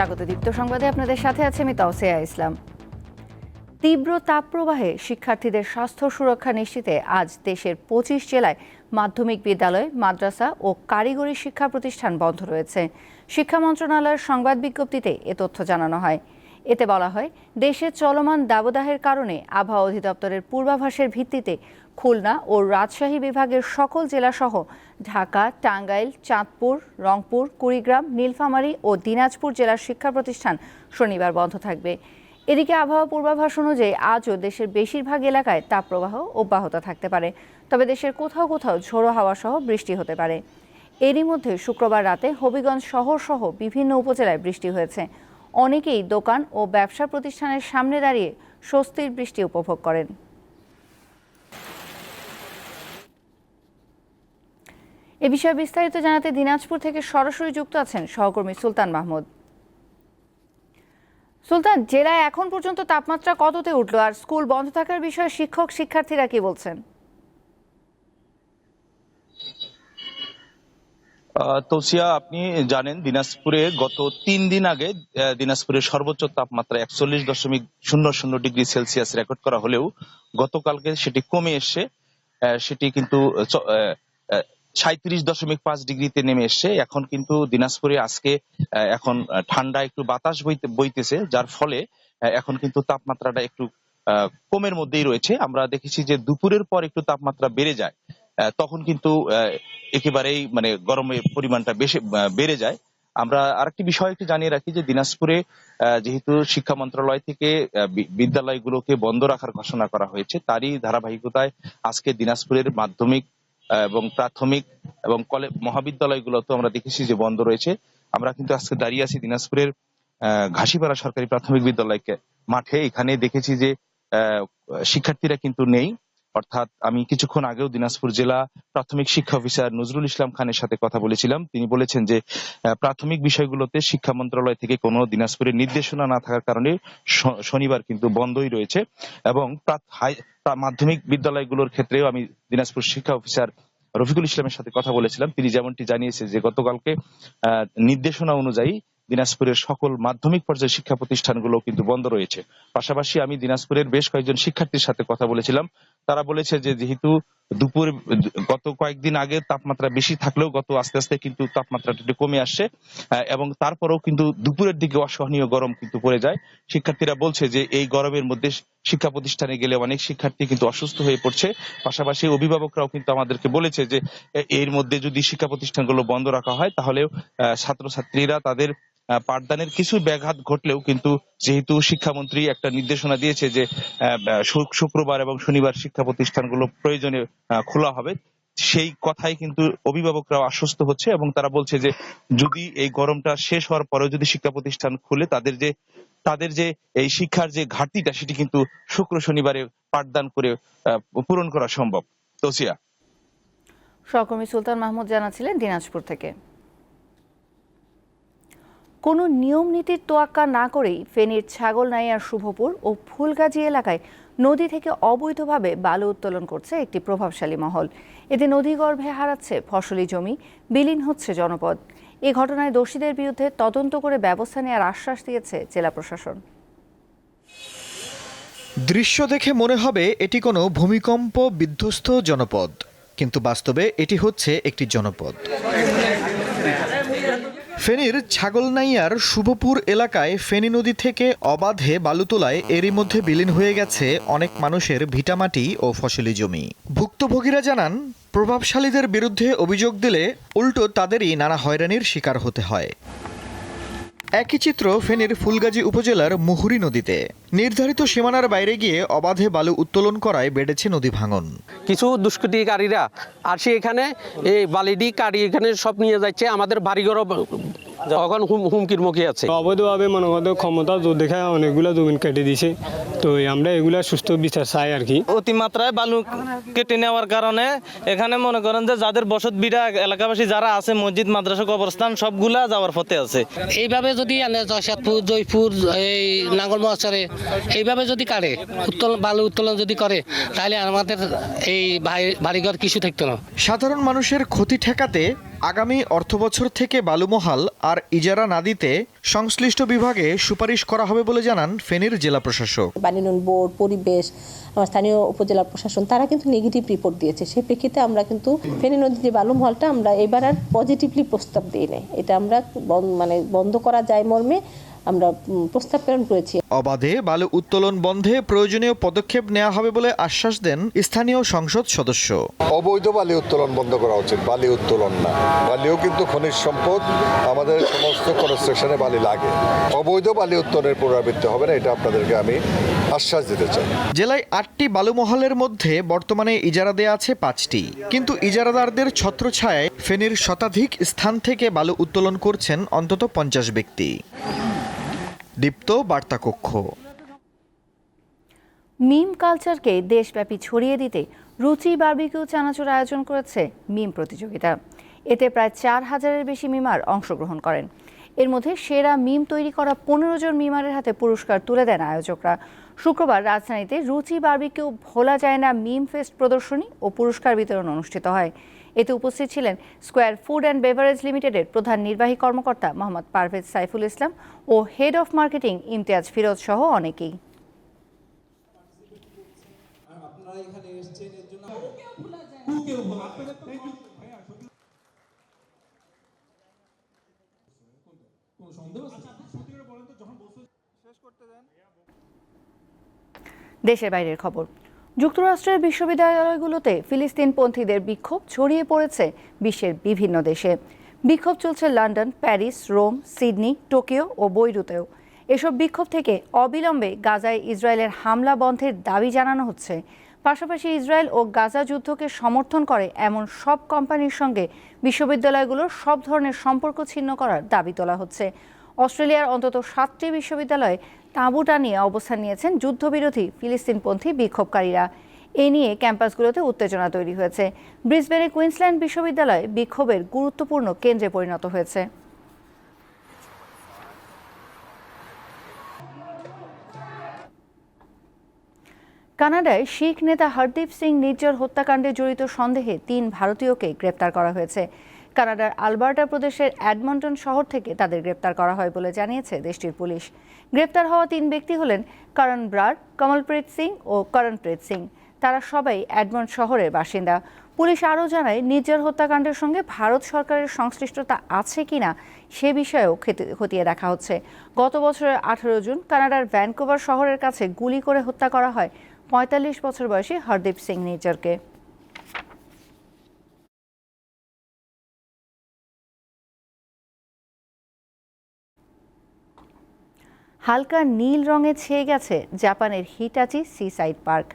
স্বাগত দীপ্ত সংবাদে আপনাদের সাথে আছে আমি তাওসিয়া ইসলাম। তীব্র তাপপ্রবাহে শিক্ষার্থীদের স্বাস্থ্য সুরক্ষা নিশ্চিতে আজ দেশের ২৫ জেলায় মাধ্যমিক বিদ্যালয়, মাদ্রাসা ও কারিগরি শিক্ষা প্রতিষ্ঠান বন্ধ রয়েছে। শিক্ষা মন্ত্রণালয়ের সংবাদ বিজ্ঞপ্তিতে এ তথ্য জানানো হয়। এতে বলা হয়, দেশে চলমান দাবদাহের কারণে আবহাওয়া অধিদপ্তরের পূর্বাভাসের ভিত্তিতে খুলনা ও রাজশাহী বিভাগের সকল জেলাসহ ঢাকা, টাঙ্গাইল, চাঁদপুর, রংপুর, কুড়িগ্রাম, নীলফামারী ও দিনাজপুর জেলার শিক্ষা প্রতিষ্ঠান শনিবার বন্ধ থাকবে। এদিকে আবহাওয়া পূর্বাভাস অনুযায়ী আজও দেশের বেশিরভাগ এলাকায় তাপপ্রবাহ অব্যাহত থাকতে পারে, তবে দেশের কোথাও কোথাও ঝোড়ো হাওয়া সহ বৃষ্টি হতে পারে। এরই মধ্যে শুক্রবার রাতে হবিগঞ্জ শহর সহ বিভিন্ন উপজেলায় বৃষ্টি হয়েছে। অনেকেই দোকান ও ব্যবসা প্রতিষ্ঠানের সামনে দাঁড়িয়ে স্বস্তির বৃষ্টি উপভোগ করেন। এ বিষয়ে বিস্তারিত জানাতে দিনাজপুর থেকে সরাসরি যুক্ত আছেন সহকর্মী সুলতান মাহমুদ। সুলতান, জেলায় এখন পর্যন্ত তাপমাত্রা কততে উঠল, আর স্কুল বন্ধ থাকার বিষয়ে শিক্ষক শিক্ষার্থীরা কি বলছেন? তৌসিয়া, আপনি জানেন দিনাজপুরে গত ৩ দিন আগে দিনাজপুরের সর্বোচ্চ তাপমাত্রা ৪১.০০ ডিগ্রি সেলসিয়াস রেকর্ড করা হলেও গতকালকে সেটি কমে এসছে। সেটি কিন্তু ৩৭.৫ ডিগ্রিতে নেমে এসছে। এখন কিন্তু দিনাজপুরে আজকে এখন ঠান্ডা একটু বাতাস বইতেছে, যার ফলে এখন কিন্তু তাপমাত্রাটা একটু কমের মধ্যেই রয়েছে। আমরা দেখেছি যে দুপুরের পর একটু তাপমাত্রা বেড়ে যায়, তখন কিন্তু একেবারেই মানে গরমের পরিমাণটা বেশি বেড়ে যায়। আমরা আরেকটি বিষয় একটু জানিয়ে রাখি যে দিনাজপুরে যেহেতু শিক্ষা মন্ত্রণালয় থেকে বিদ্যালয়গুলোকে বন্ধ রাখার ঘোষণা করা হয়েছে, তারই ধারাবাহিকতায় আজকে দিনাজপুরের মাধ্যমিক এবং প্রাথমিক এবং মহাবিদ্যালয়গুলোতে আমরা দেখেছি যে বন্ধ রয়েছে। আমরা কিন্তু আজকে দাঁড়িয়ে আছি দিনাজপুরের ঘাসিপাড়া সরকারি প্রাথমিক বিদ্যালয়কে মাঠে। এখানে দেখেছি যে শিক্ষার্থীরা কিন্তু নেই। অর্থাৎ আমি কিছুক্ষণ আগেও দিনাজপুর জেলা প্রাথমিক শিক্ষা অফিসার নজরুল ইসলাম খানের সাথে কথা বলেছিলাম। তিনি বলেছেন যে প্রাথমিক বিষয়গুলোতে শিক্ষা মন্ত্রণালয় থেকে কোনো দিনাজপুরের নির্দেশনা না থাকার কারণে শনিবার কিন্তু বন্ধই রয়েছে। এবং মাধ্যমিক বিদ্যালয়গুলোর ক্ষেত্রেও আমি দিনাজপুর শিক্ষা অফিসার রফিকুল ইসলামের সাথে কথা বলেছিলাম। তিনি যেমনটি জানিয়েছে যে গতকালকে নির্দেশনা অনুযায়ী দিনাজপুরের সকল মাধ্যমিক পর্যায়ের শিক্ষা প্রতিষ্ঠানগুলো কিন্তু বন্ধ রয়েছে। পাশাপাশি আমি দিনাজপুরের বেশ কয়েকজন শিক্ষার্থীর সাথে কথা বলেছিলাম। তারা বলেছে যে যেহেতু গত কয়েকদিন আগে তাপমাত্রা বেশি থাকলেও আস্তে আস্তে কিন্তু তাপমাত্রাটা একটু কমে আসছে, এবং তারপরেও কিন্তু দুপুরের দিকে অসহনীয় গরম কিন্তু পড়ে যায়। শিক্ষার্থীরা বলছে যে এই গরমের মধ্যে শিক্ষা প্রতিষ্ঠানে গেলে অনেক শিক্ষার্থী কিন্তু অসুস্থ হয়ে পড়ছে। পাশাপাশি অভিভাবকরাও কিন্তু আমাদেরকে বলেছে যে এর মধ্যে যদি শিক্ষা প্রতিষ্ঠানগুলো বন্ধ রাখা হয় তাহলে ছাত্রছাত্রীরা তাদের পাঠদানের কিছু ব্যাঘাত ঘটলেও কিন্তু যেহেতু শিক্ষামন্ত্রী একটা নির্দেশনা দিয়েছে যে শুক্রবার এবং শনিবার শিক্ষা প্রতিষ্ঠানগুলো প্রয়োজনে খোলা হবে, সেই কথাই কিন্তু অভিভাবকরাও আশ্বস্ত হচ্ছে। এবং তারা বলছে যে যদি এই গরমটা শেষ হওয়ার পরেও যদি শিক্ষা প্রতিষ্ঠান খুলে তাদের যে এই শিক্ষার যে ঘাটতিটা সেটি কিন্তু শুক্র শনিবারে পাঠদান করে পূরণ করা সম্ভব। তৌসিয়া। সহকর্মী সুলতান মাহমুদ জানাচ্ছিলেন দিনাজপুর থেকে। কোনো নিয়ম নীতির তোয়াক্কা না করেই ফেনীর ছাগলনাইয়ার শুভপুর ও ফুলগাজী এলাকায় নদী থেকে অবৈধভাবে বালু উত্তোলন করছে একটি প্রভাবশালী মহল। এতে নদীগর্ভে হারাচ্ছে ফসলি জমি, বিলীন হচ্ছে জনপদ। এ ঘটনায় দোষীদের বিরুদ্ধে তদন্ত করে ব্যবস্থা নেওয়ার আশ্বাস দিয়েছে জেলা প্রশাসন। দৃশ্য দেখে মনে হবে এটি কোনো ভূমিকম্প বিধ্বস্ত জনপদ, কিন্তু বাস্তবে এটি হচ্ছে একটি জনপদ। ফেনীর ছাগলনাইয়ার শুভপুর এলাকায় ফেনী নদী থেকে অবাধে বালু তোলায় এরই মধ্যে বিলীন হয়ে গেছে অনেক মানুষের ভিটামাটি ও ফসলি জমি। ভুক্তভোগীরা জানান, প্রভাবশালীদের বিরুদ্ধে অভিযোগ দিলে উল্টো তাদেরই নানা হয়রানির শিকার হতে হয়। একই চিত্র ফেনীর ফুলগাজী উপজেলার মুহুরী নদীতে। নির্ধারিত সীমানার বাইরে গিয়ে অবাধে বালু উত্তোলন করায় বেড়েছে নদী ভাঙন। কিছু দুষ্কৃতিকারীরা আর সে এখানে এই বালিডি কাটি এখানে সব নিয়ে যাচ্ছে, আমাদের বাড়িঘর এখন হুমকির মুখে আছে। অবৈধভাবে মনে করতে ক্ষমতা জোর দেখায় অনেকগুলো জমিন কেটে দিছে, তো আমরা এগুলা সুস্থ বিচার চাই আর কি। অতিমাত্রায় বালু কেটে নেওয়ার কারণে এখানে মনে করেন যে যাদের বসত বিড়া এলাকাবাসী যারা আছে, মসজিদ মাদ্রাসা কবরস্থান সবগুলা যাওয়ার পথে আছে। এইভাবে যদি জয়সাদপুর, জয়পুর, এই নাঙ্গলমহাচরে এইভাবে যদি কাটে বালু উত্তোলন যদি করে, তাহলে আমাদের এই বাড়িঘর কিছু থাকতো না। সাধারণ মানুষের ক্ষতি ঠেকাতে আগামী অর্থবছর থেকে বালুমহাল আর ইজারা না দিতে সংশ্লিষ্ট বিভাগে সুপারিশ করা হবে বলে জানান ফেনীর জেলা প্রশাসক। পানি উন্নয়ন বোর্ড, পরিবেশ, স্থানীয় উপজেলা প্রশাসন তারা কিন্তু নেগেটিভ রিপোর্ট দিয়েছে। সেই প্রেক্ষিতে আমরা কিন্তু ফেনী নদীর যে বালুমহালটা আমরা এবার আর পজিটিভলি প্রস্তাব দিই নাই। এটা আমরা বন্ধ করা যায় মর্মে আমরা প্রস্তাব প্রেরণ করেছি। অবাধে বালু উত্তোলন বন্ধে প্রয়োজনীয় পদক্ষেপ নেওয়া হবে বলে আশ্বাস দেন স্থানীয় সংসদ সদস্য। অবৈধ বালি উত্তোলন বন্ধ করা উচিত, বালি উত্তোলন না। বালিও কিন্তু খনিজ সম্পদ, আমাদের সমস্ত কনস্ট্রাকশনে বালি লাগে। অবৈধ বালি উত্তোলনের পুনরাবৃত্তি হবে না, এটা আপনাদেরকে আমি আশ্বাস দিতে চাই। জেলায় 8টি বালুমহলের মধ্যে বর্তমানে ইজারা দেয়া আছে 5টি, কিন্তু ইজারাদারদের ছত্রছায়ায় ফেনীর শতাধিক স্থান থেকে বালু উত্তোলন করছেন অন্তত 50 ব্যক্তি। দীপ্ত বার্তা কক্ষ। মিম কালচারকে দেশব্যাপী ছড়িয়ে দিতে রুচি বারবিকিউ চানাচুর আয়োজন করেছে মিম প্রতিযোগিতা। এতে প্রায় 4000-এর বেশি মিমার অংশগ্রহণ করেন। এর মধ্যে সেরা মিম তৈরি করা 15 জন মিমারের হাতে পুরস্কার তুলে দেন আয়োজকরা। শুক্রবার রাজধানীতে রুচি বারবিকিউ ভোলা যায় না মিম ফেস্ট প্রদর্শনী ও পুরস্কার বিতরণ অনুষ্ঠিত হয়। এতে উপস্থিত ছিলেন স্কয়ার ফুড অ্যান্ড বেভারেজ লিমিটেডের প্রধান নির্বাহী কর্মকর্তা মোহাম্মদ পারভেজ সাইফুল ইসলাম ও head of marketing Imtiaz Firoz সহ অনেকেই। দেশের বাইরের খবর। যুক্তরাষ্ট্রের বিশ্ববিদ্যালয়গুলোতে ফিলিস্তিনপন্থীদের বিক্ষোভ ছড়িয়ে পড়েছে বিশ্বের বিভিন্ন দেশে। বিক্ষোভ চলছে London, Paris, Rome, Sydney, Tokyo ও বৈরুতেও। এসব বিক্ষোভ থেকে অবিলম্বে গাজায় ইসরায়েলের হামলা বন্ধের দাবি জানানো হচ্ছে। পাশাপাশি ইসরায়েল ও গাজা যুদ্ধকে সমর্থন করে এমন সব কোম্পানির সঙ্গে বিশ্ববিদ্যালয়গুলোর সব ধরনের সম্পর্ক ছিন্ন করার দাবি তোলা হচ্ছে। অস্ট্রেলিয়ার অন্তত 7টি বিশ্ববিদ্যালয়ে তাঁবু টানিয়ে অবস্থান নিয়েছেন যুদ্ধবিরোধী ফিলিস্তিনপন্থী বিক্ষোভকারীরা। এ নিয়ে ক্যাম্পাসগুলোতে উত্তেজনা তৈরি হয়েছে। ব্রিসবেনে কুইন্সল্যান্ড বিশ্ববিদ্যালয় বিক্ষোভের গুরুত্বপূর্ণ কেন্দ্রে পরিণত হয়েছে। কানাডায় শিখ নেতা হরদীপ সিং নির্জর হত্যাকাণ্ডে জড়িত সন্দেহে 3 ভারতীয়কে গ্রেপ্তার করা হয়েছে। কানাডার আলবার্টা প্রদেশের এডমন্টন শহর থেকে তাদের গ্রেপ্তার করা হয় বলে জানিয়েছে দেশটির পুলিশ। গ্রেপ্তার হওয়া 3 ব্যক্তি হলেন করণ ব্রার, কমলপ্রীত সিং ও করণপ্রীত সিং। তারা সবাই এডমন্ট শহরের বাসিন্দা। পুলিশ আরও জানায়, নির্জর হত্যাকাণ্ডের সঙ্গে ভারত সরকারের সংশ্লিষ্টতা আছে কিনা সে বিষয়েও খতিয়ে দেখা হচ্ছে। গত বছরের 18 জুন কানাডার ভ্যানকুভার শহরের কাছে গুলি করে হত্যা করা হয় 45 বছর বয়সী হরদীপ সিং নির্জরকে। হালকা নীল রঙে ছেয়ে গেছে জাপানের হিটাচি সিসাইড পার্ক।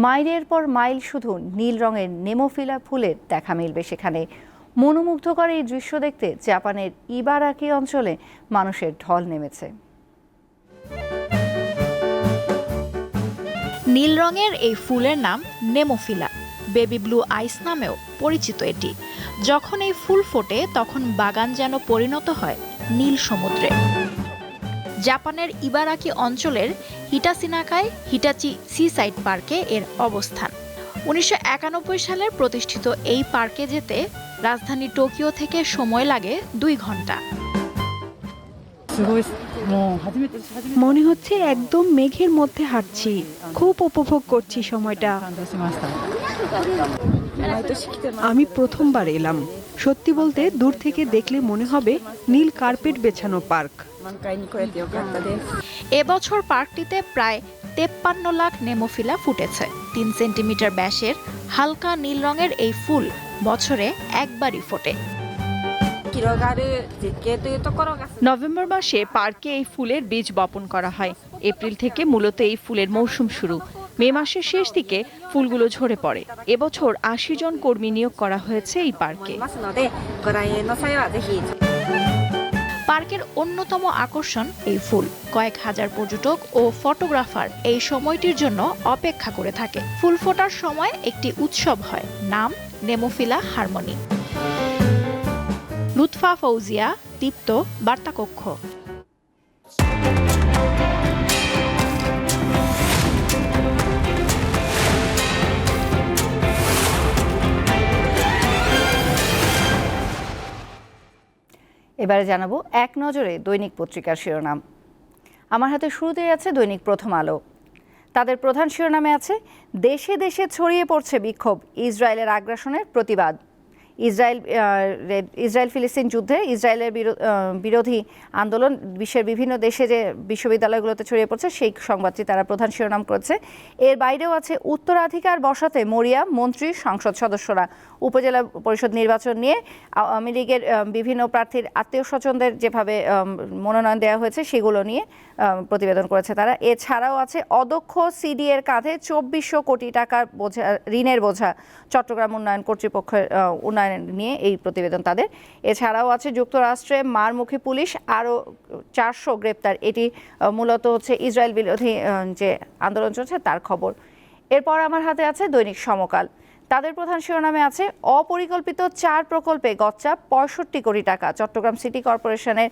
মাইলের পর মাইল শুধু নীল রঙের নেমোফিলা ফুলের দেখা মিলবে সেখানে। মনোমুগ্ধকর এই দৃশ্য দেখতে জাপানের ইবারাকি অঞ্চলে মানুষের ঢল নেমেছে। নীল রঙের এই ফুলের নাম নেমোফিলা, বেবি ব্লু আইস নামেও পরিচিত এটি। যখন এই ফুল ফোটে তখন বাগান যেন পরিণত হয় নীল সমুদ্রে। জাপানের ইবারাকি অঞ্চলের হিটাসিনাকায় হিটাচি সিসাইড পার্কে এর অবস্থান। 1991 সালের প্রতিষ্ঠিত এই পার্কে যেতে রাজধানী টোকিও থেকে সময় লাগে 2 ঘন্টা। মনে হচ্ছে একদম মেঘের মধ্যে হাঁটছি, খুব উপভোগ করছি সময়টা। আমি প্রথমবার এলাম। সত্যি বলতে দূর থেকে দেখলে মনে হবে নীল কার্পেট বেছানো পার্ক। এবছর পার্কটিতে প্রায় 53 লাখ নেমোফিলা ফুটেছে। 3 সেন্টিমিটার ব্যাসের হালকা নীল রঙের এই ফুল বছরে একবারই ফোটে। নভেম্বর মাসে পার্কে এই ফুলের বীজ বপন করা হয়। এপ্রিল থেকে মূলত এই ফুলের মৌসুম শুরু। মে মাসের শেষ দিকে ফুলগুলো ঝরে পড়ে। এবছর 80 জন কর্মী নিয়োগ করা হয়েছে এই পার্কে। পার্কের অন্যতম আকর্ষণ এই ফুল। কয়েক হাজার পর্যটক ও ফটোগ্রাফার এই সময়টির জন্য অপেক্ষা করে থাকে। ফুল ফোটার সময় একটি উৎসব হয়, নাম নেমোফিলা হারমোনি। লুৎফা ফৌজিয়া, দীপ্ত, বার্তা কক্ষ। এবারে জানাবো এক নজরে দৈনিক পত্রিকার শিরোনাম। আমার হাতে শুরুতেই আছে দৈনিক প্রথম আলো। তাদের প্রধান শিরোনামে আছে দেশে দেশে ছড়িয়ে পড়ছে বিক্ষোভ, ইসরায়েলের আগ্রাসনের প্রতিবাদ। ইসরায়েল ফিলিস্তিন যুদ্ধে ইসরায়েলের বিরোধী আন্দোলন বিশ্বের বিভিন্ন দেশে যে বিশ্ববিদ্যালয়গুলোতে ছড়িয়ে পড়ছে সেই সংবাদটি তারা প্রধান শিরোনাম করেছে। এর বাইরেও আছে উত্তরাধিকার বসাতে মরিয়া মন্ত্রী সংসদ সদস্যরা, উপজেলা পরিষদ নির্বাচন নিয়ে আওয়ামী লীগের বিভিন্ন প্রার্থীর আত্মীয় স্বজনদের যেভাবে মনোনয়ন দেওয়া হয়েছে সেগুলো নিয়ে প্রতিবেদন করেছে তারা। এছাড়াও আছে অদক্ষ সিডিএর কাঁধে 2400 কোটি টাকার বোঝা, ঋণের বোঝা, চট্টগ্রাম উন্নয়ন কর্তৃপক্ষের উন্নয়ন নিয়ে এই প্রতিবেদন তাদের। এছাড়াও আছে যুক্তরাষ্ট্রে মারমুখী পুলিশ, আরও 400 গ্রেপ্তার। এটি মূলত হচ্ছে ইসরায়েল বিরোধী যে আন্দোলন চলছে তার খবর। এরপর আমার হাতে আছে দৈনিক সমকাল। তাদের প্রধান শিরোনামে আছে অপরিকল্পিত 4 প্রকল্পে গচ্চা 65 কোটি টাকা। চট্টগ্রাম সিটি কর্পোরেশনের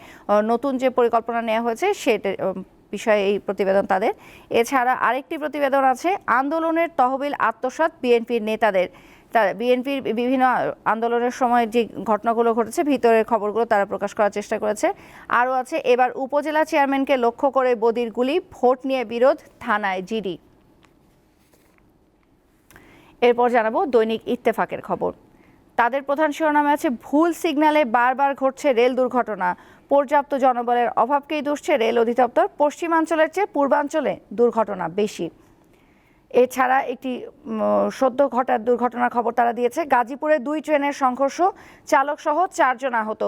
নতুন যে পরিকল্পনা নেওয়া হয়েছে সেটা বিষয়ে এই প্রতিবেদন তাদের। এছাড়া আরেকটি প্রতিবেদন আছে আন্দোলনের তহবিল আত্মসাৎ বিএনপির নেতাদের। বিএনপির বিভিন্ন আন্দোলনের সময় যে ঘটনাগুলো ঘটেছে ভিতরের খবরগুলো তারা প্রকাশ করার চেষ্টা করেছে। আরও আছে এবার উপজেলা চেয়ারম্যানকে লক্ষ্য করে বদির গুলি, ভোট নিয়ে বিরোধ, থানায় জিডি। এরপর জানাবো দৈনিক ইত্তেফাকের খবর। তাদের প্রধান শিরোনামে আছে ভুল সিগন্যালে বারবার ঘটছে রেল দুর্ঘটনা, পর্যাপ্ত জনবলের অভাবকেই দুষছে রেল অধিদপ্তর, পশ্চিমাঞ্চলের চেয়ে পূর্বাঞ্চলে দুর্ঘটনা বেশি। এছাড়া একটি সদ্য ঘটা দুর্ঘটনার খবর তারা দিয়েছে। গাজীপুরে 2 ট্রেনের সংঘর্ষ, চালক সহ 4 জন আহত,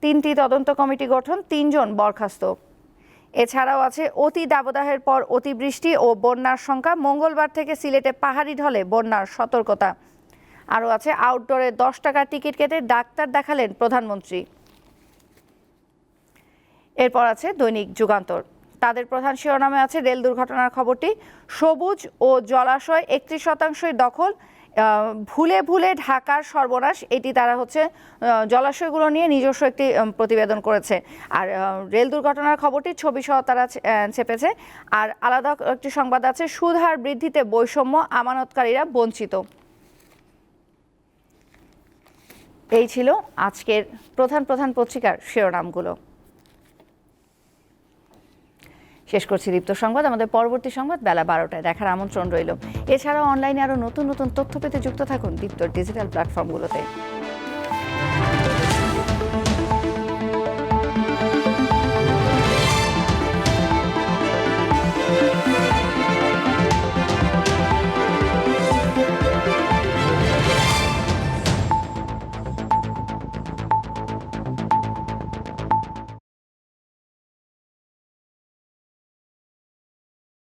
3টি তদন্ত কমিটি গঠন, 3 জন বরখাস্ত। এছাড়াও আছে অতি দাবদাহের পর অতিবৃষ্টি ও বন্যার শঙ্কা, মঙ্গলবার থেকে সিলেটে পাহাড়ি ঢলে বন্যার সতর্কতা। আরও আছে আউটডোরে 10 টাকার টিকিট কেটে ডাক্তার দেখালেন প্রধানমন্ত্রী। এরপর আছে দৈনিক যুগান্তর। তাদের প্রধান শিরোনামে আছে রেল দুর্ঘটনার খবরটি, সবুজ ও জলাশয় 31% দখল, ভুলে ভুলে ঢাকার সর্বনাশ। এটি তারা হচ্ছে জলাশয়গুলো নিয়ে নিজস্ব একটি প্রতিবেদন করেছে। আর রেল দুর্ঘটনার খবরটি ছবি সহ তারা ছেপেছে। আর আলাদা একটি সংবাদ আছে সুদ হার বৃদ্ধিতে বৈষম্য, আমানতকারীরা বঞ্চিত। এই ছিল আজকের প্রধান পত্রিকার শিরোনামগুলো। শেষ করছি দীপ্ত সংবাদ। আমাদের পরবর্তী সংবাদ বেলা 12টায় দেখার আমন্ত্রণ রইল। এছাড়াও অনলাইনে আরও নতুন নতুন তথ্য পেতে যুক্ত থাকুন দীপ্তর ডিজিটাল প্ল্যাটফর্মগুলোতে।